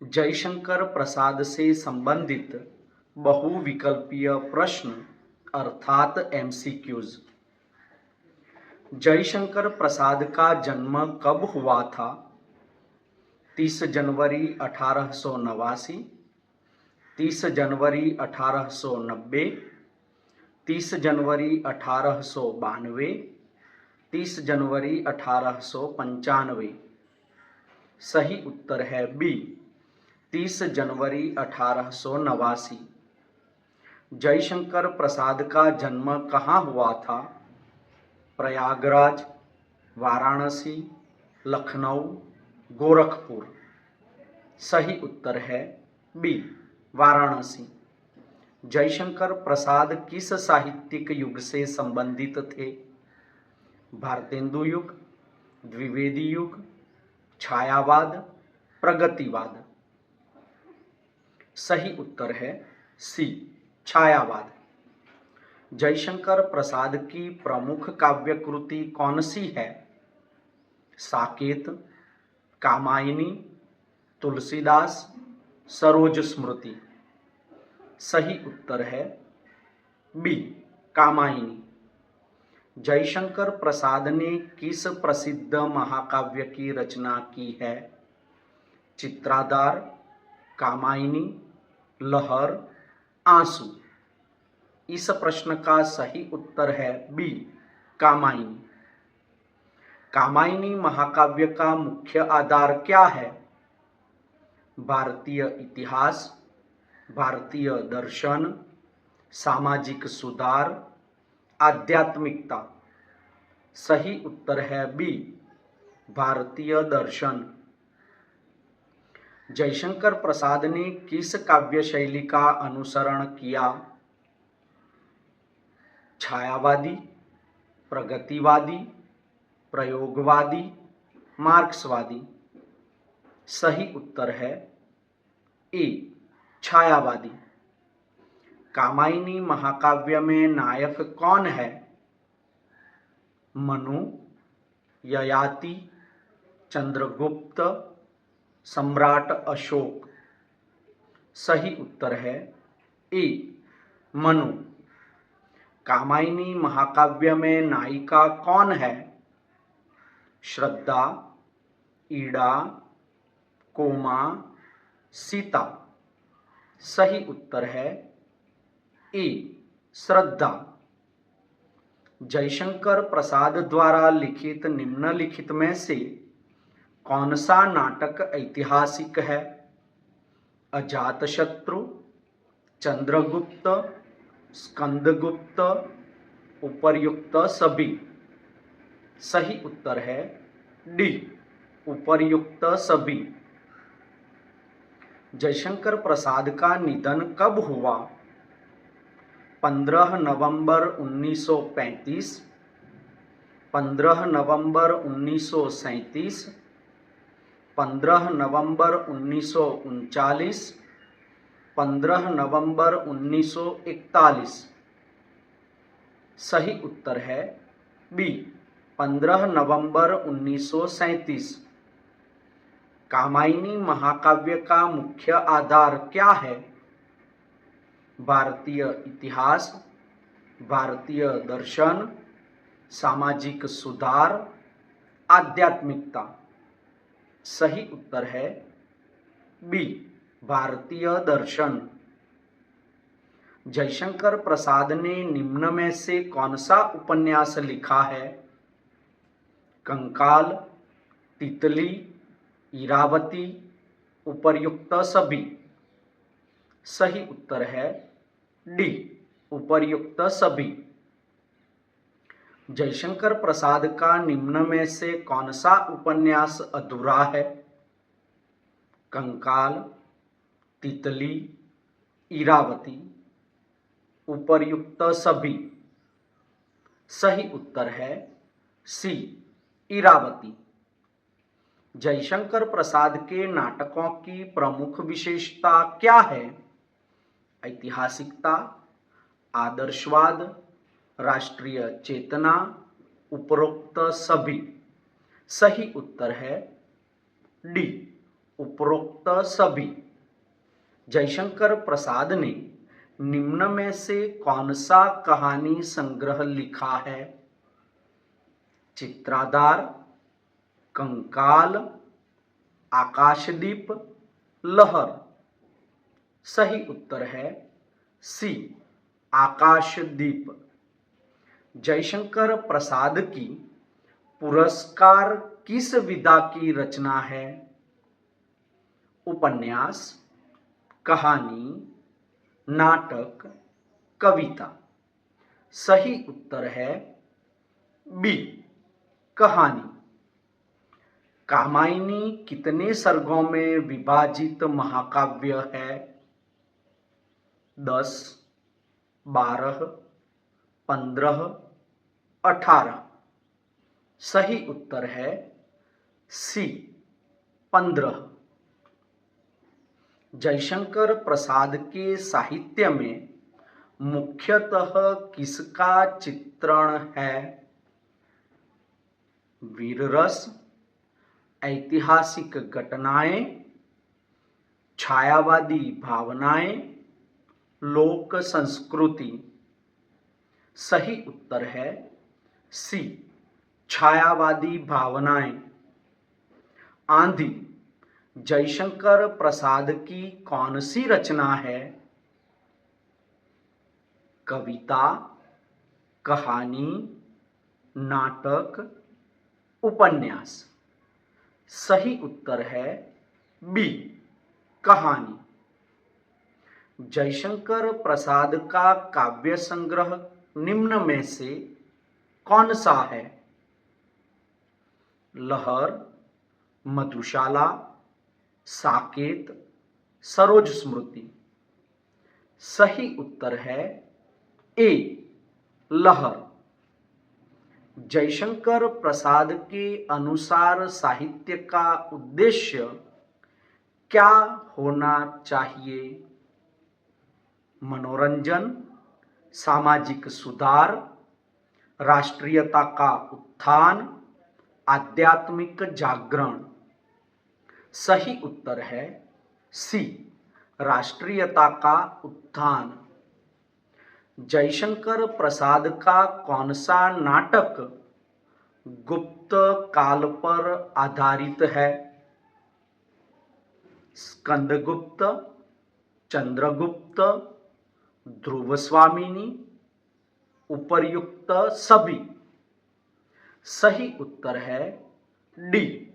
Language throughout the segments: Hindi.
जयशंकर प्रसाद से संबंधित बहुविकल्पीय प्रश्न अर्थात एमसीक्यूज। जयशंकर प्रसाद का जन्म कब हुआ था? 30 जनवरी 1889, 30 जनवरी 1890, 30 जनवरी 1892, 30 जनवरी 1895। सही उत्तर है बी, 30 जनवरी 1889। जयशंकर प्रसाद का जन्म कहाँ हुआ था? प्रयागराज, वाराणसी, लखनऊ, गोरखपुर। सही उत्तर है बी, वाराणसी। जयशंकर प्रसाद किस साहित्यिक युग से संबंधित थे? भारतेंदु युग, द्विवेदी युग, छायावाद, प्रगतिवाद। सही उत्तर है सी, छायावाद। जयशंकर प्रसाद की प्रमुख काव्य कृति कौन सी है? साकेत, कामायनी, तुलसीदास, सरोज स्मृति। सही उत्तर है बी, कामायनी। जयशंकर प्रसाद ने किस प्रसिद्ध महाकाव्य की रचना की है? चित्रादार, कामायनी, लहर, आंसू। इस प्रश्न का सही उत्तर है बी, कामायनी। कामायनी महाकाव्य का मुख्य आधार क्या है? भारतीय इतिहास, भारतीय दर्शन, सामाजिक सुधार, आध्यात्मिकता। सही उत्तर है बी, भारतीय दर्शन। जयशंकर प्रसाद ने किस काव्य शैली का अनुसरण किया? छायावादी, प्रगतिवादी, प्रयोगवादी, मार्क्सवादी। सही उत्तर है ए, छायावादी। कामायनी महाकाव्य में नायक कौन है? मनु, ययाति, चंद्रगुप्त, सम्राट अशोक। सही उत्तर है ए, मनु। कामायनी महाकाव्य में नायिका कौन है? श्रद्धा, ईड़ा, कोमा, सीता। सही उत्तर है ए, श्रद्धा। जयशंकर प्रसाद द्वारा लिखित निम्नलिखित में से कौन सा नाटक ऐतिहासिक है? अजातशत्रु, चंद्रगुप्त, स्कंदगुप्त, उपर्युक्त सभी। सही उत्तर है डी, उपर्युक्त सभी। जयशंकर प्रसाद का निधन कब हुआ? 15 नवंबर 1935, 15 नवंबर 1937, 15 नवंबर 1939, 15 नवंबर 1941। सही उत्तर है बी, 15 नवंबर 1937। कामायनी महाकाव्य का मुख्य आधार क्या है? भारतीय इतिहास, भारतीय दर्शन, सामाजिक सुधार, आध्यात्मिकता। सही उत्तर है बी, भारतीय दर्शन। जयशंकर प्रसाद ने निम्न में से कौन सा उपन्यास लिखा है? कंकाल, तितली, इरावती, उपर्युक्त सभी। सही उत्तर है डी, उपर्युक्त सभी। जयशंकर प्रसाद का निम्न में से कौन सा उपन्यास अधूरा है? कंकाल, तितली, इरावती, उपर्युक्त सभी। सही उत्तर है सी, इरावती। जयशंकर प्रसाद के नाटकों की प्रमुख विशेषता क्या है? ऐतिहासिकता, आदर्शवाद, राष्ट्रीय चेतना, उपरोक्त सभी। सही उत्तर है डी, उपरोक्त सभी। जयशंकर प्रसाद ने निम्न में से कौन सा कहानी संग्रह लिखा है? चित्राधार, कंकाल, आकाशदीप, लहर। सही उत्तर है सी, आकाशदीप। जयशंकर प्रसाद की पुरस्कार किस विधा की रचना है? उपन्यास, कहानी, नाटक, कविता। सही उत्तर है बी, कहानी। कामायनी कितने सर्गों में विभाजित महाकाव्य है? 10, 12, 15, 18। सही उत्तर है सी, 15। जयशंकर प्रसाद के साहित्य में मुख्यतः किसका चित्रण है? वीररस, ऐतिहासिक घटनाएं, छायावादी भावनाएं, लोक संस्कृति। सही उत्तर है सी, छायावादी भावनाएं। आंधी जयशंकर प्रसाद की कौन सी रचना है? कविता, कहानी, नाटक, उपन्यास। सही उत्तर है बी, कहानी। जयशंकर प्रसाद का काव्य संग्रह निम्न में से कौन सा है? लहर, मधुशाला, साकेत, सरोज स्मृति। सही उत्तर है ए, लहर। जयशंकर प्रसाद के अनुसार साहित्य का उद्देश्य क्या होना चाहिए? मनोरंजन, सामाजिक सुधार, राष्ट्रीयता का उत्थान, आध्यात्मिक जागरण। सही उत्तर है सी, राष्ट्रीयता का उत्थान। जयशंकर प्रसाद का कौन सा नाटक गुप्त काल पर आधारित है? स्कंदगुप्त, चंद्रगुप्त, ध्रुवस्वामिनी, उपर्युक्त सभी। सही उत्तर है डी,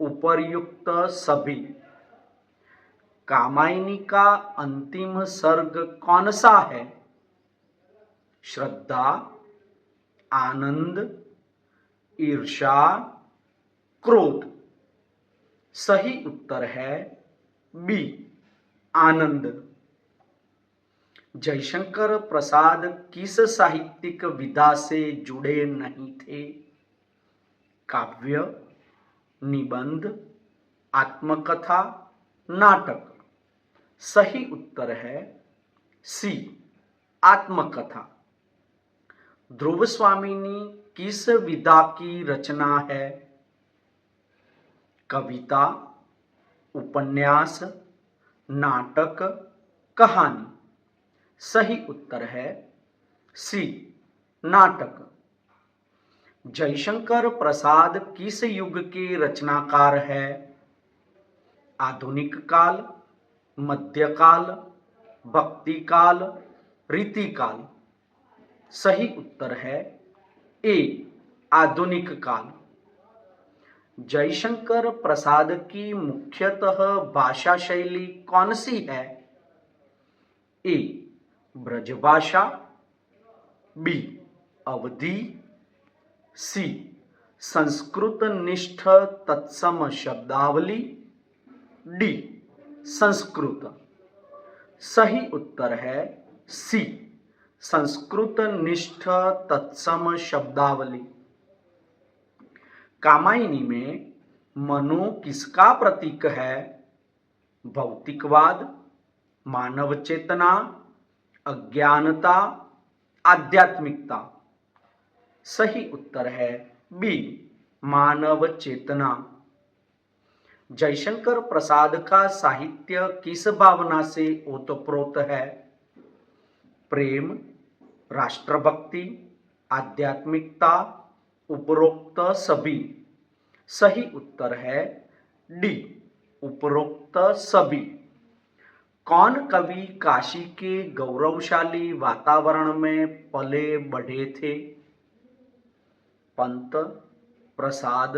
उपर्युक्त सभी। कामायनी का अंतिम सर्ग कौन सा है? श्रद्धा, आनंद, ईर्ष्या, क्रोध। सही उत्तर है बी, आनंद। जयशंकर प्रसाद किस साहित्यिक विधा से जुड़े नहीं थे? काव्य, निबंध, आत्मकथा, नाटक। सही उत्तर है सी, आत्मकथा। ध्रुव स्वामिनी किस विधा की रचना है? कविता, उपन्यास, नाटक, कहानी। सही उत्तर है सी, नाटक। जयशंकर प्रसाद किस युग के रचनाकार है? आधुनिक काल, मध्यकाल, भक्ति काल, रीतिकाल। सही उत्तर है ए, आधुनिक काल। जयशंकर प्रसाद की मुख्यतः भाषा शैली कौन सी है? ए, ब्रजभाषा, बी, अवधी, सी, संस्कृत निष्ठ तत्सम शब्दावली, डी, संस्कृत। सही उत्तर है सी, संस्कृत निष्ठ तत्सम शब्दावली। कामायनी में मनु किसका प्रतीक है? भौतिकवाद, मानव चेतना, अज्ञानता, आध्यात्मिकता। सही उत्तर है बी, मानव चेतना। जयशंकर प्रसाद का साहित्य किस भावना से ओतप्रोत है? प्रेम, राष्ट्रभक्ति, आध्यात्मिकता, उपरोक्त सभी। सही उत्तर है डी, उपरोक्त सभी। कौन कवि काशी के गौरवशाली वातावरण में पले बढ़े थे? पंत, प्रसाद,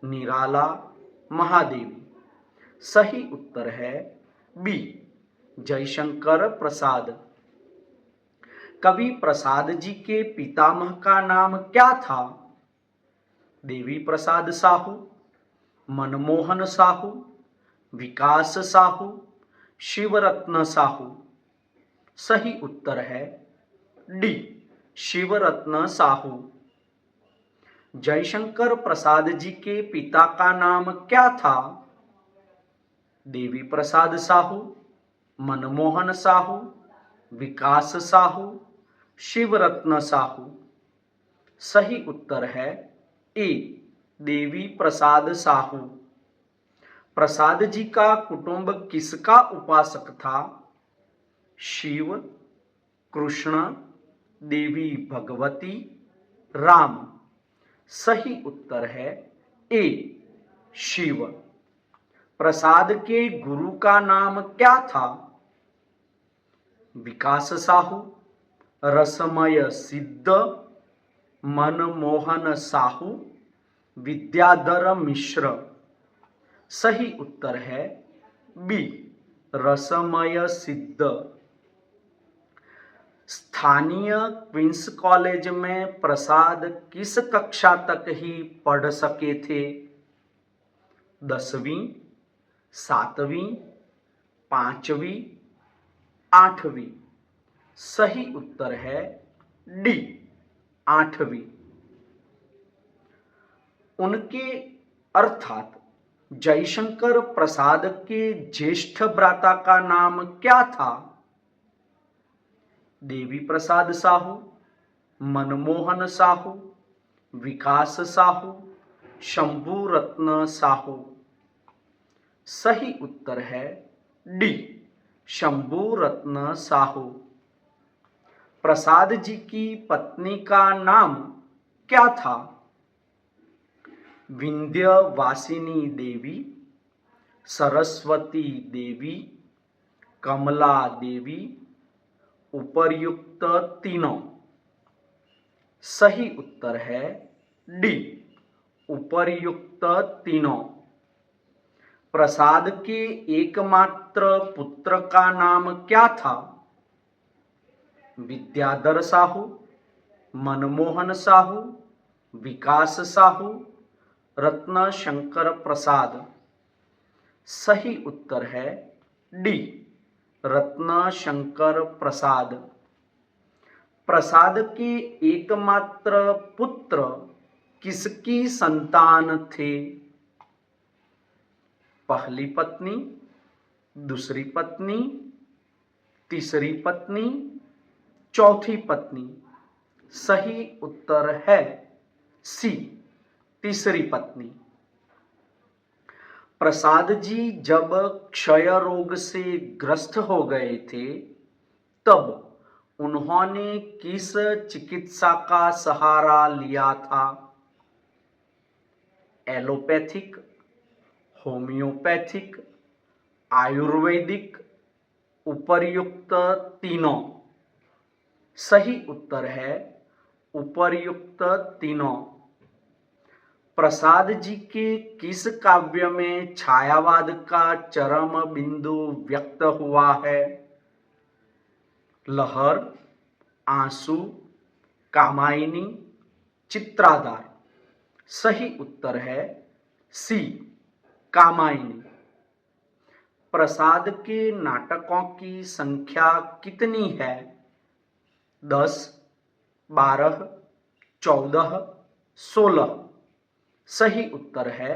निराला, महादेवी। सही उत्तर है बी, जयशंकर प्रसाद। कवि प्रसाद जी के पितामह का नाम क्या था? देवी प्रसाद साहू, मनमोहन साहू, विकास साहू, शिवरत्न साहू। सही उत्तर है डी, शिवरत्न साहू। जयशंकर प्रसाद जी के पिता का नाम क्या था? देवी प्रसाद साहू, मनमोहन साहू, विकास साहू, शिवरत्न साहू। सही उत्तर है ए, देवी प्रसाद साहू। प्रसाद जी का कुटुंब किसका उपासक था? शिव, कृष्ण, देवी भगवती, राम। सही उत्तर है ए, शिव। प्रसाद के गुरु का नाम क्या था? विकास साहू, रसमय सिद्ध, मनमोहन साहू, विद्याधर मिश्र। सही उत्तर है बी, रसमय सिद्ध। स्थानीय क्वींस कॉलेज में प्रसाद किस कक्षा तक ही पढ़ सके थे? 10वीं, 7वीं, 5वीं, 8वीं। सही उत्तर है डी, 8वीं। उनके अर्थात जयशंकर प्रसाद के ज्येष्ठ भ्राता का नाम क्या था? देवी प्रसाद साहू, मनमोहन साहू, विकास साहू, शंभू रत्न साहू। सही उत्तर है डी, शंभू रत्न साहू। प्रसाद जी की पत्नी का नाम क्या था? विंध्यवासिनी देवी, सरस्वती देवी, कमला देवी, उपर्युक्त तीनों। सही उत्तर है डी, उपर्युक्त तीनों। प्रसाद के एकमात्र पुत्र का नाम क्या था? विद्याधर साहू, मनमोहन साहू, विकास साहू, रत्न शंकर प्रसाद। सही उत्तर है डी, रत्न शंकर प्रसाद। प्रसाद के एकमात्र पुत्र किसकी संतान थे? पहली पत्नी, दूसरी पत्नी, तीसरी पत्नी, चौथी पत्नी। सही उत्तर है सी, तीसरी पत्नी। प्रसाद जी जब क्षय रोग से ग्रस्त हो गए थे तब उन्होंने किस चिकित्सा का सहारा लिया था? एलोपैथिक, होम्योपैथिक, आयुर्वेदिक, उपर्युक्त तीनों। सही उत्तर है उपर्युक्त तीनों। प्रसाद जी के किस काव्य में छायावाद का चरम बिंदु व्यक्त हुआ है? लहर, आंसू, कामायनी, चित्राधार। सही उत्तर है सी, कामायनी। प्रसाद के नाटकों की संख्या कितनी है? 10, 12, 14, 16। सही उत्तर है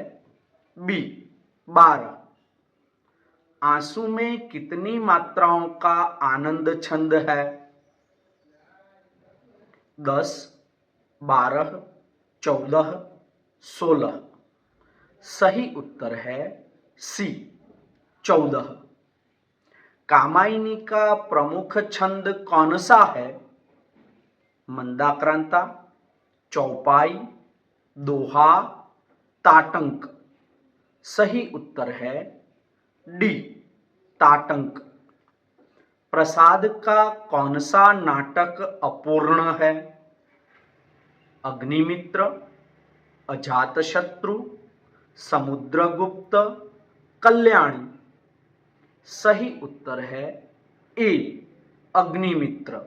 बी, 12। आंसू में कितनी मात्राओं का आनंद छंद है? 10, 12, 14, 16। सही उत्तर है सी 14। कामायनी का प्रमुख छंद कौन सा है? मंदाक्रांता, चौपाई, दोहा, ताटंक। सही उत्तर है डी ताटंक। प्रसाद का कौन सा नाटक अपूर्ण है? अग्निमित्र, अजातशत्रु, समुद्रगुप्त, कल्याणी। सही उत्तर है ए अग्निमित्र।